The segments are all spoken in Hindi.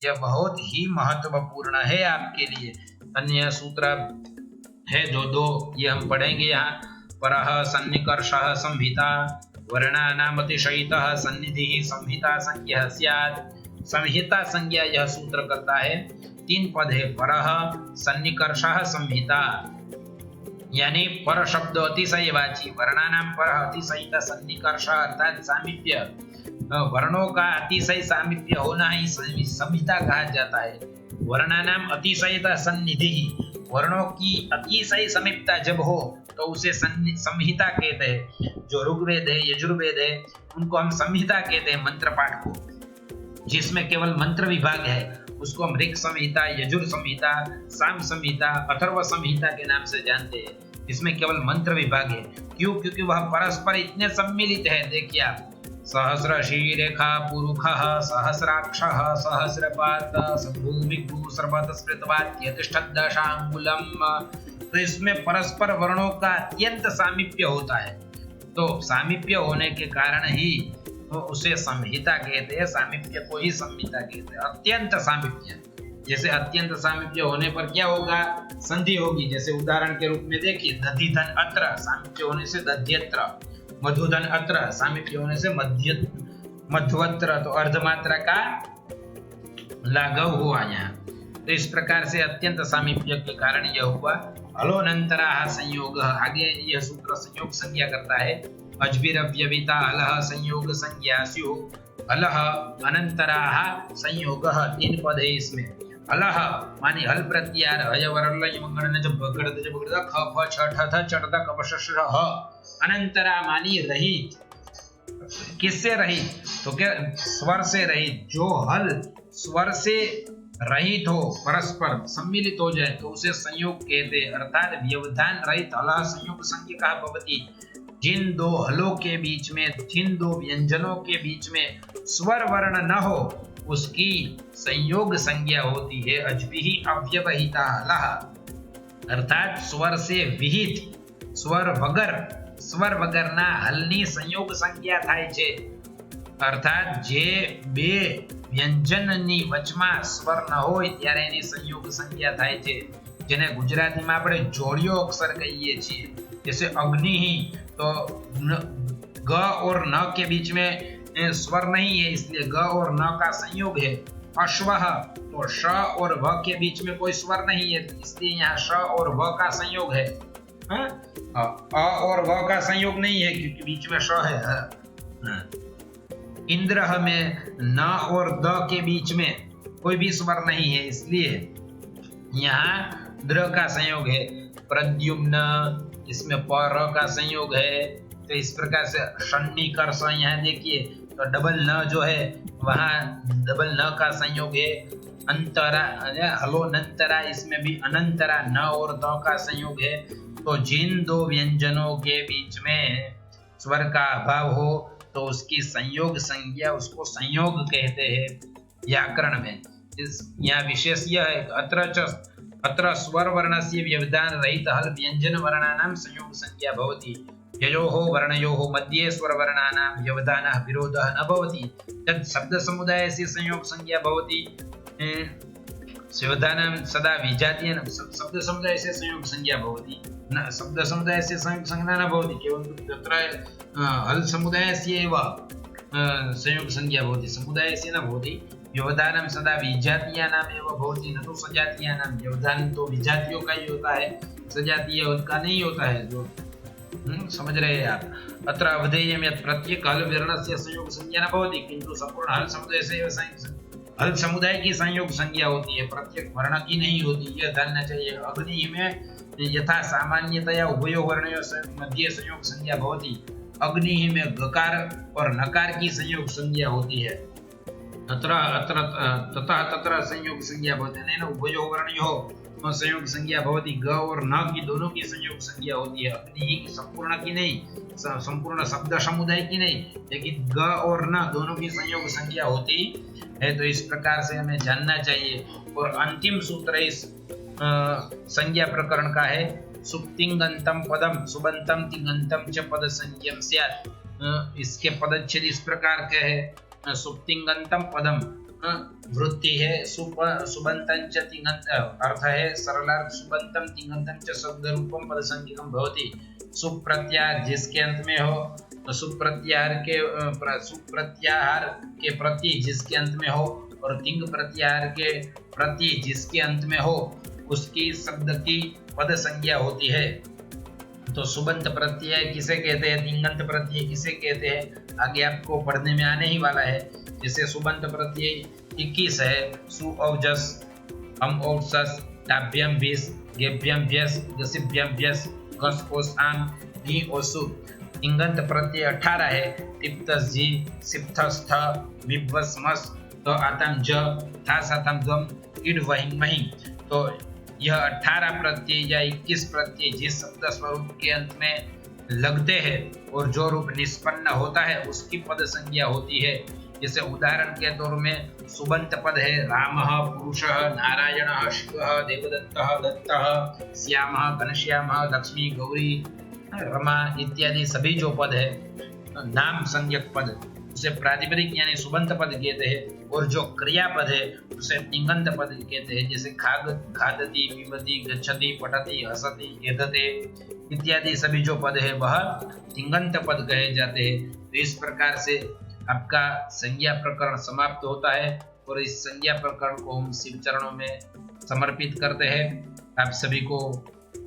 यह बहुत ही महत्वपूर्ण है आपके लिए। अन्य सूत्र है जो दो, ये हम पढ़ेंगे यहाँ। परः सन्निकर्षः संहिता वर्णानाम् अतिशयितः सन्निधिः संहिता संज्ञा स्यात्। संहिता संज्ञा यह सूत्र करता है, 3 पद है। परः सन्निकर्षः संहिता यानी पर शब्द अतिशयवाची, वर्णानाम पर अतिशयित सन्निकर्ष अर्थात सामीप्य, वर्णों का अतिशय सामीप्य होना ही संहिता कहा जाता है। वर्णानाम अतिशयित सन्निधि, वर्णों की अतिशय समीपता जब हो तो उसे संहिता कहते हैं। जो ऋग्वेद है, यजुर्वेद है, उनको हम संहिता कहते हैं। मंत्र पाठ को, जिसमें केवल मंत्र विभाग है, उसको हम ऋक् संहिता, यजुर संहिता, साम संहिता, अथर्व संहिता के नाम से जानते हैं। इसमें केवल मंत्र विभाग है। क्यों? क्योंकि वह परस्पर इतने सम्मिलित है। देखिए आप, सहस्र शीरेखा पुरुखः सहस्राक्षः सहस्रपात सभूमिभू सर्वतस्मृतवात्यतिष्ठद्दशांगुलम। तो इसमें परस्पर वर्णों का अत्यंत सामीप्य होता है। तो सामीप्य होने के कारण ही तो उसे संहिता कहते हैं। सामीप्य को ही संहिता कहते हैं। अत्यंत सामीप्य, जैसे अत्यंत सामीप्य होने पर क्या होगा? संधि होगी। जैसे उदाहरण के रूप में देखिए, दधिधन अत्र, सामीप्य होने से दध्यत्र। मधुधन अत्र, सामीप्य होने से मध्वत्र। तो अर्धमात्रा का लाघव हुआ यहाँ। तो इस प्रकार से अत्यंत सामीप्य के कारण यह हुआ। हलोनंतराः संयोग, आगे यह सूत्र संयोग संज्ञा करता है। अज्भिरव्यविता अलह संयोग संज्ञा स्युः। अलह अनंतराः संयोगः, 3 पद है इसमें। अलह मानी हल प्रत्यार, हयवरल यमंगण जब बगड़ जब बगड़ ख फ छ ठ थ चढ़ द कप श श ह। अनंतरा मानी रहित। किससे रहित? तो क्या स्वर से रहित। जो हल स्वर से रहित हो, परस्पर सम्मिलित हो जाए तो उसे संयोग कहते हैं। अर्थात व्यवधान रहित अलह संयोग संज्ञा भवति। जिन दो हलों के बीच में, जिन दो व्यंजनों के बीच में स्वर वर्ण न हो, उसकी संयोग संज्ञा होती है। अज्भिः अव्यवहिता हलः, अर्थात स्वर से विहित, स्वर वगરના હલની સંયોગ સંજ્ઞા થાય છે। અર્થાત જે બે વ્યંજનની વચમાં સ્વર ન હોય ત્યારે એની સંયોગ સંજ્ઞા થાય છે, જેને ગુજરાતીમાં આપણે જોડિયો અક્ષર કહીએ છીએ। जैसे अग्नि ही, तो ग और न के बीच में स्वर नहीं है, इसलिए ग और न का संयोग है। अश्वः, तो श और व के बीच में कोई स्वर नहीं है, इसलिए यहाँ श और व का संयोग है। अ और व का संयोग नहीं है क्योंकि बीच में श है। इंद्र में न और द के बीच में कोई भी स्वर नहीं है, इसलिए यहाँ द्र का संयोग है। प्रद्युम्न, इसमें पर का संयोग है। तो इस प्रकार से सन्निकर्ष, यहाँ देखिए तो डबल न जो है वहाँ डबल न का संयोग है। अंतरा, हलोनंतरा, इसमें भी अनंतरा न और द का संयोग है। तो जिन दो व्यंजनों के बीच में स्वर का अभाव हो तो उसकी संयोग संज्ञा, उसको संयोग कहते हैं व्याकरण में। यहाँ विशेष यह है, अत्र स्वर वर्णस्य व्यवधान रहित हल व्यंजन वर्णानां संयोग संज्ञा भवति। ययोः वर्णयोः मध्ये स्वर वर्णानां व्यवधानः विरोधः न भवति, तत् शब्द समुदायस्य संयोग संज्ञा भवति। व्यवधानं सदा विजातीयं, शब्द समुदायस्य संयोग संज्ञा भवति, न शब्द समुदायस्य संयोग संज्ञा न भवति। केवलं तत्र हल समुदायस्य एव संयोग संज्ञा भवति, समुदायस्य न भवति। व्यवधानम सदा विजातीयानाम एव भवति, न तो सजातीयानाम। व्यवधान तो विजातियों का ही होता है, सजातीय का नहीं होता है। जो समझ रहे हैं आप। अत्र अवधेयं यत् प्रत्येक हल वर्णस्य संयोग संज्ञा न भवति, किंतु संपूर्ण हल समुदाय से हल समुदाय की संयोग संज्ञा होती है, प्रत्येक वर्ण की नहीं होती। यह जानना चाहिए। अग्नि में यथा सामान्यतया उभयो वर्णयोः मध्ये संयोग संज्ञा भवति। अग्नि में गकार और नकार की संयोग संज्ञा होती है। तथा संयोग संज्ञा भवति, न उभयोः वर्णयोः संयोग संज्ञा भवति। ग और न की दोनों की संयोग संज्ञा होती है। अपनी ही संपूर्ण की नहीं, संपूर्ण शब्द समुदाय की नहीं, लेकिन ग और न दोनों की संयोग संज्ञा होती है। तो इस प्रकार से हमें जानना चाहिए। और अंतिम सूत्र इस संज्ञा प्रकरण का है, सुप्तिंगंतम पदम सुबंतम तिंगंतम च पद संज्ञम स्यात्। इसके पदच्छेद इस प्रकार के है। सुप्तिंगंतम पदम, वृत्ति है। सुबंतं च तिङन्त अर्थ है सरलार्थ सुबंतं तिङन्तं च शब्द रूपम पद संज्ञकम भवति। सुप्रत्याहार जिसके अंत में हो, तो सुप्रत्याहार के प्रति जिसके अंत में हो और तिंग प्रत्याहार के प्रति जिसके अंत में हो उसकी शब्द की पद संज्ञा होती है। तो सुबंत प्रत्यय किसे कहते हैं, तिङन्त प्रत्यय किसे कहते हैं, आगे आपको पढ़ने में आने ही वाला है। जैसे सुबंत प्रत्यय 21 है, सु औजस, हम औजस, टाभ्यम विस, गेभ्यम व्यस, गसिभ्यम व्यस, गस कोस आम, नी ओसु। तिङन्त प्रत्यय 18 है, तिप्तस जी, सिप्थस थ, विभ्वस मस, तो आतम ज, था सातम द्वम, इड वहिं महि। तो यह 18 प्रत्यय या 21 प्रत्यय जिस शब्द स्वरूप के अंत में लगते हैं और जो रूप निष्पन्न होता है उसकी पद संज्ञा होती है। जैसे उदाहरण के तौर में सुबंत पद है रामः, पुरुषः, नारायणः, शिवः, देवदत्तः, दत्तः, श्यामः, घनश्यामः, लक्ष्मी, गौरी, रमा इत्यादि सभी जो पद है नाम संज्ञक पद उसे प्रातिपदिक यानी सुबंत पद कहते हैं। और जो क्रियापद है उसे तिङन्त पद कहते हैं। जैसे खादति, पिबति, गच्छति, पठति, हसति, एधते इत्यादि सभी जो पद है वह तिङन्त पद कहे जाते हैं। तो इस प्रकार से आपका संज्ञा प्रकरण समाप्त होता है और इस संज्ञा प्रकरण को हम शिव चरणों में समर्पित करते हैं। आप सभी को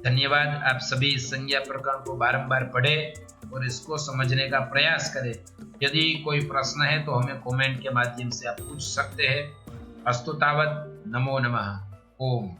धन्यवाद। आप सभी संज्ञा प्रकरण को बारंबार पढ़ें और इसको समझने का प्रयास करें। यदि कोई प्रश्न है तो हमें कमेंट के माध्यम से आप पूछ सकते हैं। अस्तु तावत्, नमो नमः। ओम।